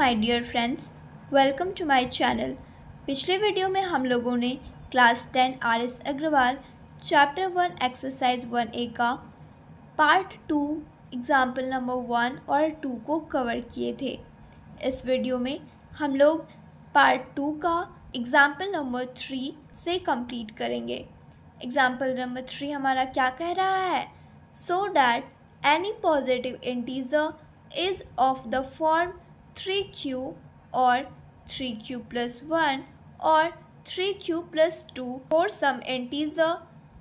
My dear friends, welcome to my channel. पिछले video में हम लोगों ने class 10 R S. Agrawal chapter 1 exercise 1A का पार्ट 2 एग्जाम्पल नंबर 1 और 2 को कवर किए थे। इस वीडियो में हम लोग पार्ट 2 का एग्जाम्पल नंबर 3 से कंप्लीट करेंगे। एग्जाम्पल नंबर 3 हमारा क्या कह रहा है? So that any positive integer is of the form 3q or 3q plus 1 or 3q plus 2 for some integer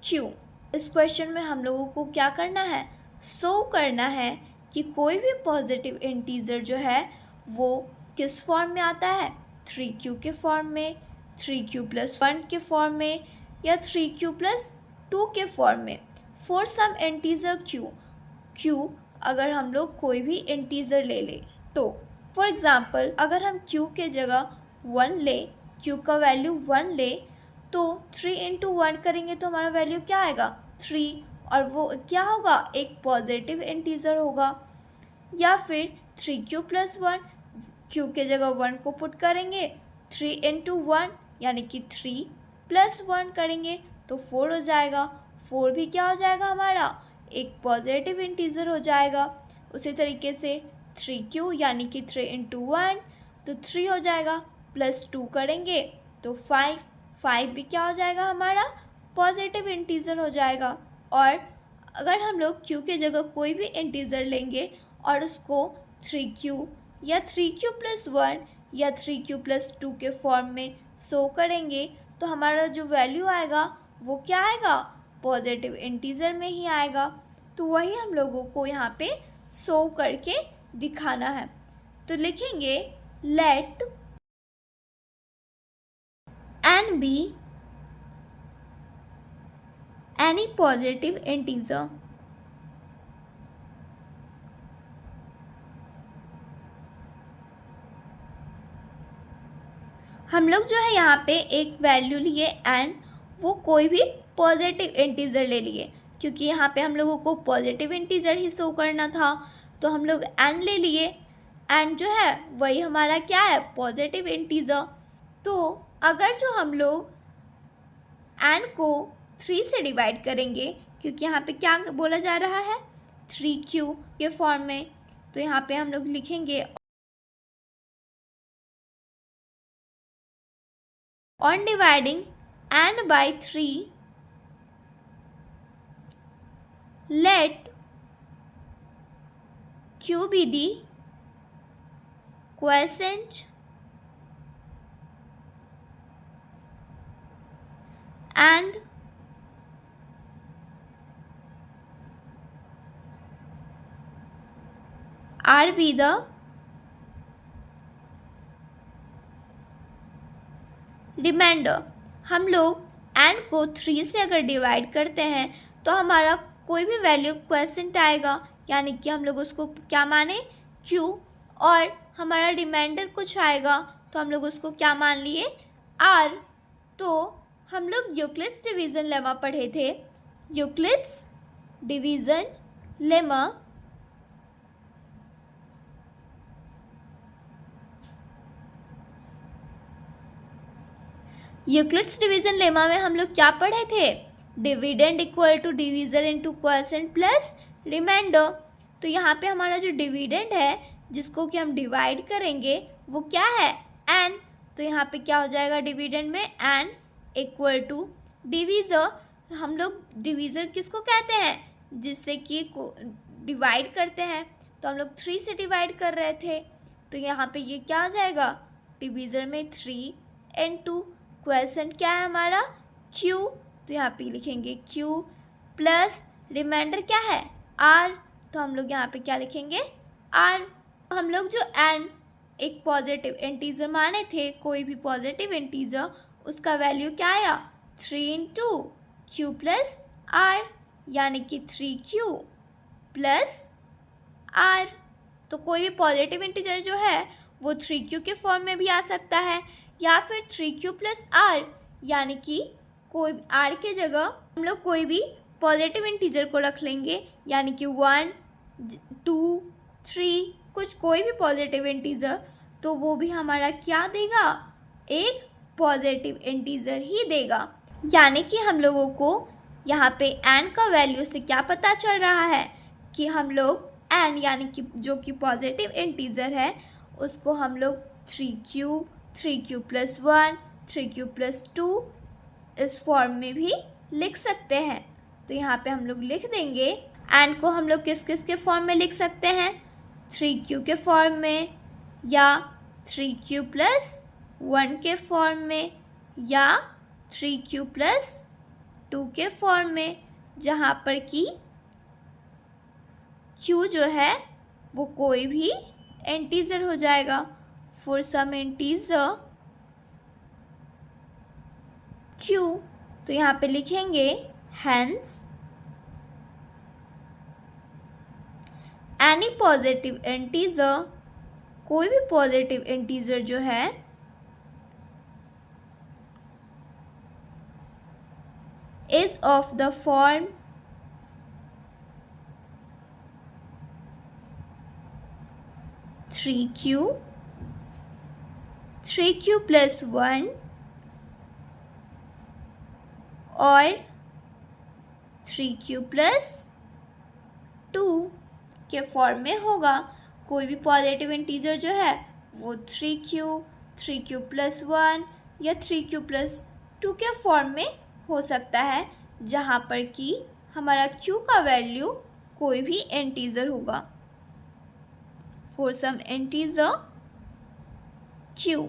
q। इस क्वेश्चन में हम लोगों को क्या करना है? करना है कि कोई भी पॉजिटिव इंटीजर जो है वो किस फॉर्म में आता है, 3q के फॉर्म में, 3q plus 1 के फॉर्म में या 3q plus 2 के फॉर्म में। फॉर सम इंटीजर q अगर हम लोग कोई भी इंटीजर ले लें तो फॉर एग्ज़ाम्पल अगर हम q के जगह 1 लें, q का वैल्यू 1 लें तो 3 इंटू 1 करेंगे तो हमारा वैल्यू क्या आएगा? 3, और वो क्या होगा? एक पॉजिटिव इंटीजर होगा। या फिर 3q प्लस 1, q के जगह 1 को पुट करेंगे, 3 इंटू 1 यानी कि 3 प्लस 1 करेंगे तो 4 हो जाएगा। 4 भी क्या हो जाएगा? हमारा एक पॉजिटिव इंटीजर हो जाएगा। उसी तरीके से 3q यानी कि 3 इंटू 1 तो 3 हो जाएगा, प्लस 2 करेंगे तो 5 भी क्या हो जाएगा? हमारा पॉजिटिव इंटीजर हो जाएगा। और अगर हम लोग q के जगह कोई भी इंटीजर लेंगे और उसको 3q या 3q प्लस 1 या 3q प्लस 2 के फॉर्म में शो करेंगे तो हमारा जो वैल्यू आएगा वो क्या आएगा? पॉजिटिव इंटीजर में ही आएगा। तो वही हम लोगों को यहाँ पे शो करके दिखाना है। तो लिखेंगे let n be any positive integer. हम लोग जो है यहाँ पे एक वैल्यू लिए n, वो कोई भी पॉजिटिव इंटीजर ले लिए क्योंकि यहाँ पे हम लोगों को पॉजिटिव इंटीजर ही शो करना था। तो हम लोग n ले लिए, n जो है वही हमारा क्या है? Positive integer. तो अगर जो हम लोग n को 3 से डिवाइड करेंगे, क्योंकि यहाँ पे क्या बोला जा रहा है? 3q के फॉर्म में, तो यहाँ पे हम लोग लिखेंगे on dividing n by 3 let q be the quotient and r be the remainder. हम लोग n को 3 से अगर डिवाइड करते हैं तो हमारा कोई भी वैल्यू क्वेश्चन आएगा, यानी कि हम लोग उसको क्या माने? q, और हमारा रिमाइंडर कुछ आएगा तो हम लोग उसको क्या मान लिए? r। तो हम लोग यूक्लिड्स डिवीज़न लेमा पढ़े थे। Euclid's division lemma Euclid's division lemma में हम लोग क्या पढ़े थे? Dividend equal to divisor into quotient plus remainder. तो यहाँ पे हमारा जो डिविडेंड है जिसको कि हम डिवाइड करेंगे वो क्या है? n। तो यहाँ पे क्या हो जाएगा? डिविडेंड में n इक्वल टू डिवीज़र। हम लोग डिवीज़र किसको कहते हैं? जिससे कि डिवाइड करते हैं, तो हम लोग 3 से डिवाइड कर रहे थे तो यहाँ पे ये क्या हो जाएगा? डिवीज़र में 3 इंटू क्वेश्चन क्या है हमारा? q। तो यहाँ पे लिखेंगे q प्लस रिमाइंडर क्या है? r। तो हम लोग यहाँ पे क्या लिखेंगे? r। हम लोग जो n एक पॉजिटिव इंटीजर माने थे, कोई भी पॉजिटिव इंटीजर, उसका वैल्यू क्या आया? 3 इंटू q प्लस r, यानी कि 3q प्लस r। तो कोई भी पॉजिटिव इंटीजर जो है वो 3q के फॉर्म में भी आ सकता है या फिर 3q प्लस r, यानी कि कोई r के जगह हम लोग कोई भी पॉजिटिव इंटीजर को रख लेंगे, यानी कि 1, 2, 3 कुछ कोई भी पॉजिटिव इंटीजर तो वो भी हमारा क्या देगा, एक पॉजिटिव इंटीजर ही देगा। यानी कि हम लोगों को यहाँ पे n का वैल्यू से क्या पता चल रहा है कि हम लोग n यानी कि जो कि पॉजिटिव इंटीजर है उसको हम लोग 3q, 3q + 1, 3q + 2 इस फॉर्म में भी लिख सकते हैं। तो यहाँ पे हम लोग लिख देंगे n को हम लोग किस किस के फॉर्म में लिख सकते हैं, 3q के फॉर्म में, या 3q + 1 के फॉर्म में, या 3q + 2 के फॉर्म में, जहाँ पर कि q जो है वो कोई भी इंटीजर हो जाएगा। फॉर सम इंटीजर q, तो यहाँ पे लिखेंगे हेंस एनी पॉजिटिव इंटीजर, कोई भी पॉजिटिव इंटीजर जो है is of the form 3q, 3q + 1 और 3q + 2 के फॉर्म में होगा। कोई भी पॉजिटिव इंटीजर जो है वो 3q, 3q + 1 या 3q + 2 के फॉर्म में हो सकता है, जहाँ पर कि हमारा q का वैल्यू कोई भी इंटीजर होगा। For some integer q।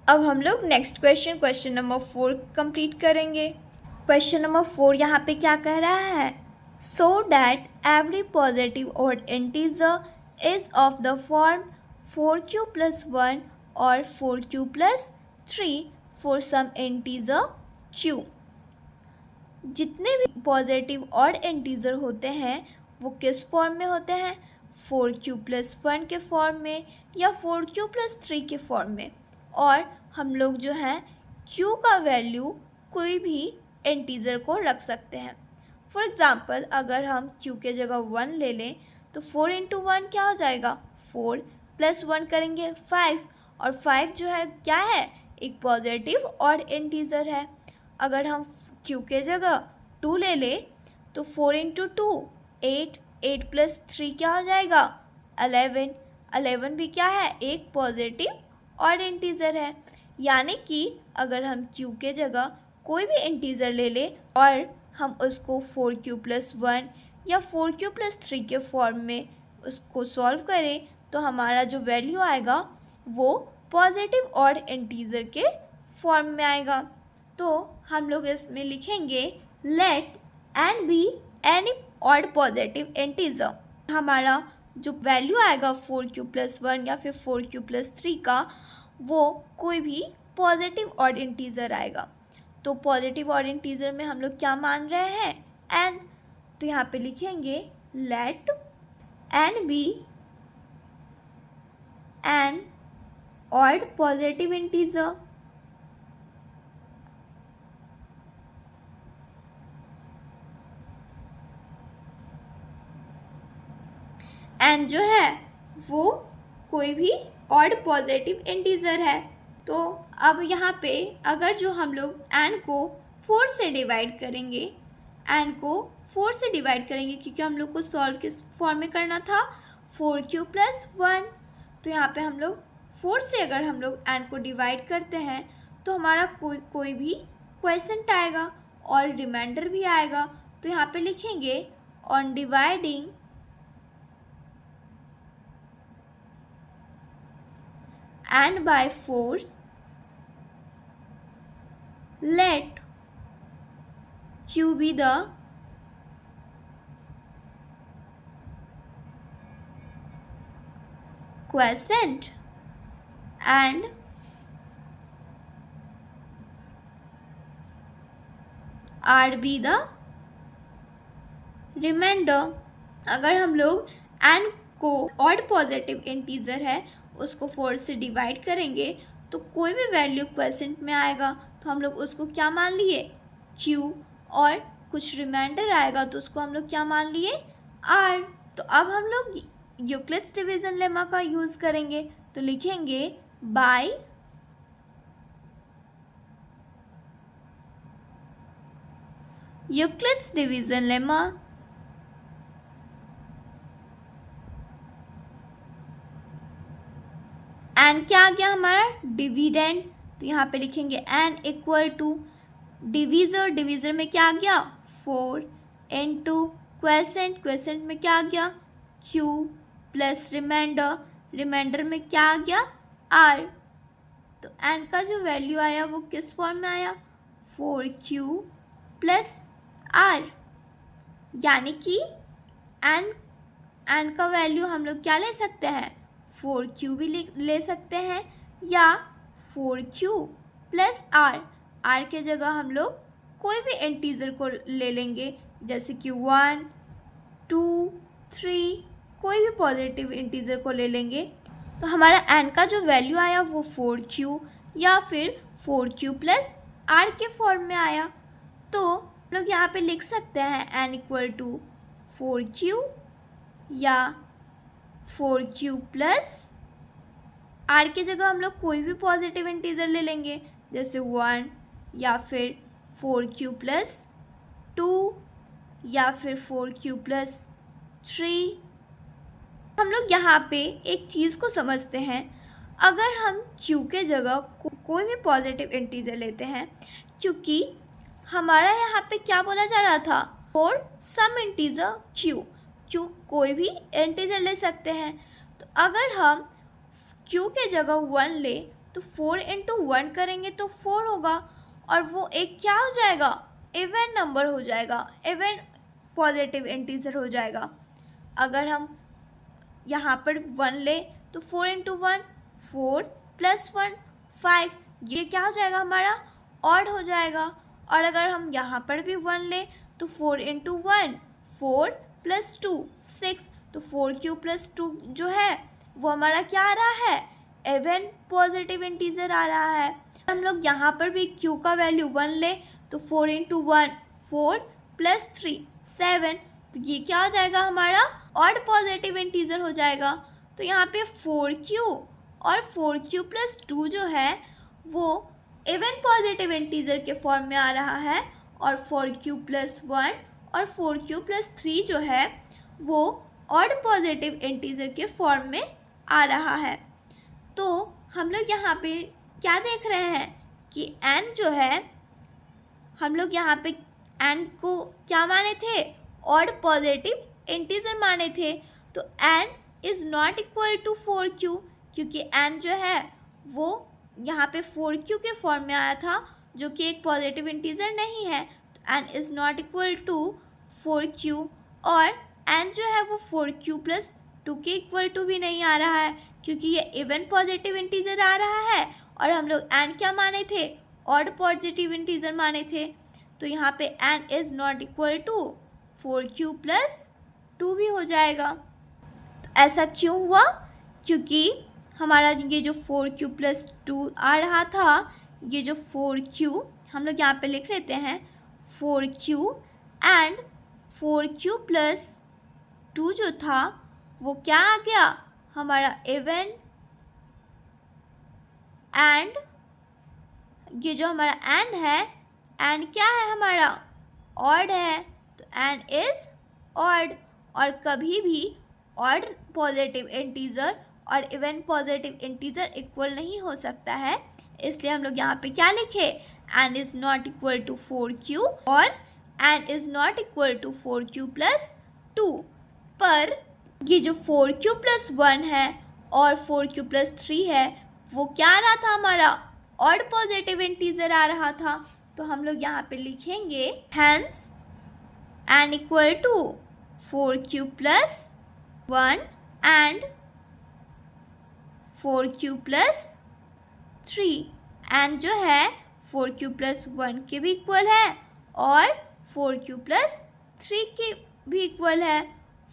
अब हम लोग नेक्स्ट क्वेश्चन नंबर 4 कंप्लीट करेंगे। क्वेश्चन नंबर 4 यहाँ पे क्या कह रहा है, so that every positive odd integer is of the form 4q + 1 और 4q + 3 for some integer q। जितने भी पॉजिटिव ऑड इंटीजर होते हैं वो किस फॉर्म में होते हैं, 4q + 1 के फॉर्म में या 4q + 3 के फॉर्म में। और हम लोग जो है q का वैल्यू कोई भी इंटीजर को रख सकते हैं। फॉर एग्ज़ाम्पल अगर हम q के जगह 1 ले लें तो 4 × 1 क्या हो जाएगा, 4 + 1 करेंगे 5, और 5 जो है क्या है, एक पॉजिटिव ऑड इंटीजर है। अगर हम q के जगह 2 ले लें तो 4 × 2 8, 8 + 3 क्या हो जाएगा, 11, 11 भी क्या है, एक पॉजिटिव ऑड इंटीजर है। यानी कि अगर हम q के जगह कोई भी इंटीजर ले लें और हम उसको 4q + 1 या 4q + 3 के फॉर्म में उसको सॉल्व करें तो हमारा जो वैल्यू आएगा वो पॉजिटिव ऑड इंटीजर के फॉर्म में आएगा। तो हम लोग इसमें लिखेंगे let n be any odd positive integer. हमारा जो वैल्यू आएगा 4q + 1 या फिर 4q + 3 का, वो कोई भी पॉजिटिव ऑड इंटीजर आएगा। तो पॉजिटिव ऑड इंटीजर में हम लोग क्या मान रहे हैं, n। तो यहाँ पे लिखेंगे let n be an odd positive integer. n जो है वो कोई भी ऑड पॉजिटिव इंटीजर है। तो अब यहाँ पे अगर जो हम लोग n को 4 से डिवाइड करेंगे, n को 4 से डिवाइड करेंगे क्योंकि हम लोग को सॉल्व किस फॉर्म में करना था, 4q + 1। तो यहाँ पे हम लोग 4 से अगर हम लोग n को डिवाइड करते हैं तो हमारा कोई भी क्वेश्चन आएगा और रिमाइंडर भी आएगा। तो यहाँ पे लिखेंगे on dividing n by 4 let q be the quotient and r be the remainder। अगर हम लोग n को ऑड पॉजिटिव इंटीजर है उसको 4 से डिवाइड करेंगे तो कोई भी वैल्यू क्वेश्चन में आएगा तो हम लोग उसको क्या मान लिए, q, और कुछ रिमाइंडर आएगा तो उसको हम लोग क्या मान लिए, r। तो अब हम लोग यूक्लिड्स डिवीज़न लेमा का यूज़ करेंगे, तो लिखेंगे by Euclid's division lemma n क्या आ गया हमारा डिविडेंड, तो यहाँ पे लिखेंगे n equal to divisor, divisor में क्या आ गया 4 इनटू क्वेसेंट, क्वेसेंट में क्या आ गया q प्लस रिमाइंडर, रिमाइंडर में क्या आ गया r। तो n का जो वैल्यू आया वो किस फॉर्म में आया 4q प्लस r, यानी कि n का वैल्यू हम लोग क्या ले सकते हैं 4q भी ले सकते हैं या 4q प्लस r के जगह हम लोग कोई भी इंटीजर को ले लेंगे, जैसे कि 1 2 3 कोई भी पॉजिटिव इंटीजर को ले लेंगे। तो हमारा n का जो वैल्यू आया वो 4q या फिर 4q प्लस r के फॉर्म में आया। तो हम लोग यहाँ पे लिख सकते हैं n इक्वल टू 4q या 4q प्लस r के जगह हम लोग कोई भी पॉजिटिव इंटीजर ले लेंगे, जैसे 1 या फिर 4q प्लस 2 या फिर 4q प्लस 3। हम लोग यहाँ पे एक चीज़ को समझते हैं, अगर हम q के जगह कोई भी पॉजिटिव इंटीजर लेते हैं, क्योंकि हमारा यहाँ पे क्या बोला जा रहा था फॉर सम इंटीजर q कोई भी इंटीजर ले सकते हैं। तो अगर हम q के जगह 1 ले तो 4 इंटू 1 करेंगे तो 4 होगा, और वो एक क्या हो जाएगा इवन नंबर हो जाएगा, इवन पॉजिटिव इंटीजर हो जाएगा। अगर हम यहाँ पर 1 ले तो 4 इंटू 1 4 प्लस 1 5, ये क्या हो जाएगा हमारा ऑड हो जाएगा। और अगर हम यहाँ पर भी 1 ले तो 4 इंटू 1 4 प्लस 2 6, तो 4q प्लस 2 जो है वो हमारा क्या आ रहा है इवन पॉजिटिव इंटीजर आ रहा है। हम लोग यहाँ पर भी q का वैल्यू 1 ले तो 4 इंटू 1 4 प्लस 3 7, तो ये क्या हो जाएगा हमारा ऑड पॉजिटिव इंटीजर हो जाएगा। तो यहाँ पे 4q और 4q प्लस 2 जो है वो इवन पॉजिटिव इंटीजर के फॉर्म में आ रहा है, और 4q प्लस 1 और 4q प्लस 3 जो है वो ऑड पॉजिटिव इंटीजर के फॉर्म में आ रहा है। तो हम लोग यहाँ पे क्या देख रहे हैं कि n जो है, हम लोग यहाँ पे n को क्या माने थे ऑड पॉजिटिव इंटीजर माने थे। तो n is not equal to 4q, क्योंकि n जो है वो यहाँ पे 4q के फॉर्म में आया था जो कि एक पॉजिटिव इंटीजर नहीं है। तो n is not equal to 4q, और n जो है वो 4q प्लस 2 के इक्वल टू भी नहीं आ रहा है, क्योंकि ये इवन पॉजिटिव इंटीजर आ रहा है और हम लोग n क्या माने थे ऑड पॉजिटिव इंटीजर माने थे। तो यहाँ पे n is not equal to 4q plus 2 भी हो जाएगा। तो ऐसा क्यों हुआ, क्योंकि हमारा ये जो 4q प्लस 2 आ रहा था, ये जो 4q हम लोग यहाँ पे लिख लेते हैं 4q एंड 4q प्लस 2 जो था वो क्या आ गया हमारा इवन, एंड ये जो हमारा n है n क्या है हमारा ऑड है, तो n इज़ ऑड। और कभी भी ऑड पॉजिटिव इंटीजर और इवन पॉजिटिव इंटीजर इक्वल नहीं हो सकता है, इसलिए हम लोग यहाँ पे क्या लिखे n is not equal to 4q और n is not equal to 4q plus 2। पर ये जो 4q प्लस 1 है और 4q प्लस 3 है वो क्या आ रहा था हमारा ऑड पॉजिटिव इंटीजर आ रहा था। तो हम लोग यहाँ पे लिखेंगे hence n equal to 4q plus 1 and 4q plus 3, and जो है 4q प्लस 1 के भी इक्वल है और 4q प्लस 3 के भी इक्वल है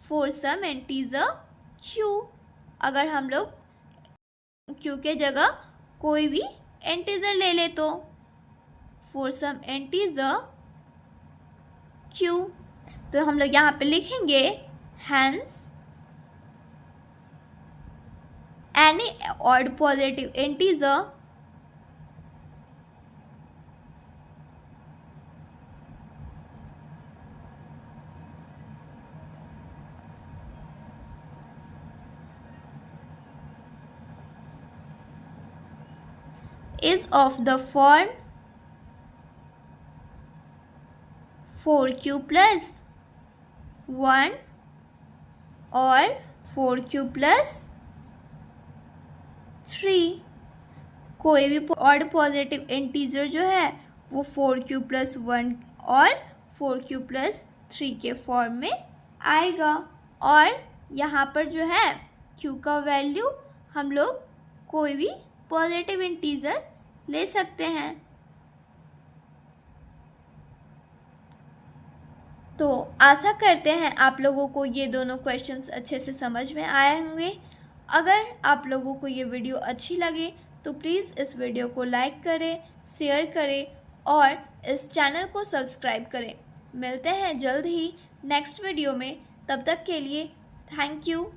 फॉर सम इंटीजर q। अगर हम लोग q के जगह कोई भी इंटीजर ले ले तो फॉर सम इंटीजर q, तो हम लोग यहाँ पे लिखेंगे hence any odd positive integer is of the form 4q plus 1 और 4q plus 3। कोई भी ऑड पॉजिटिव इंटीजर जो है वो 4q plus 1 और 4q plus 3 के फॉर्म में आएगा। और यहाँ पर जो है q का वैल्यू हम लोग कोई भी पॉजिटिव इंटीजर ले सकते हैं। तो आशा करते हैं आप लोगों को ये दोनों क्वेश्चंस अच्छे से समझ में आए होंगे। अगर आप लोगों को ये वीडियो अच्छी लगे तो प्लीज़ इस वीडियो को लाइक करें, शेयर करें और इस चैनल को सब्सक्राइब करें। मिलते हैं जल्द ही नेक्स्ट वीडियो में, तब तक के लिए थैंक यू।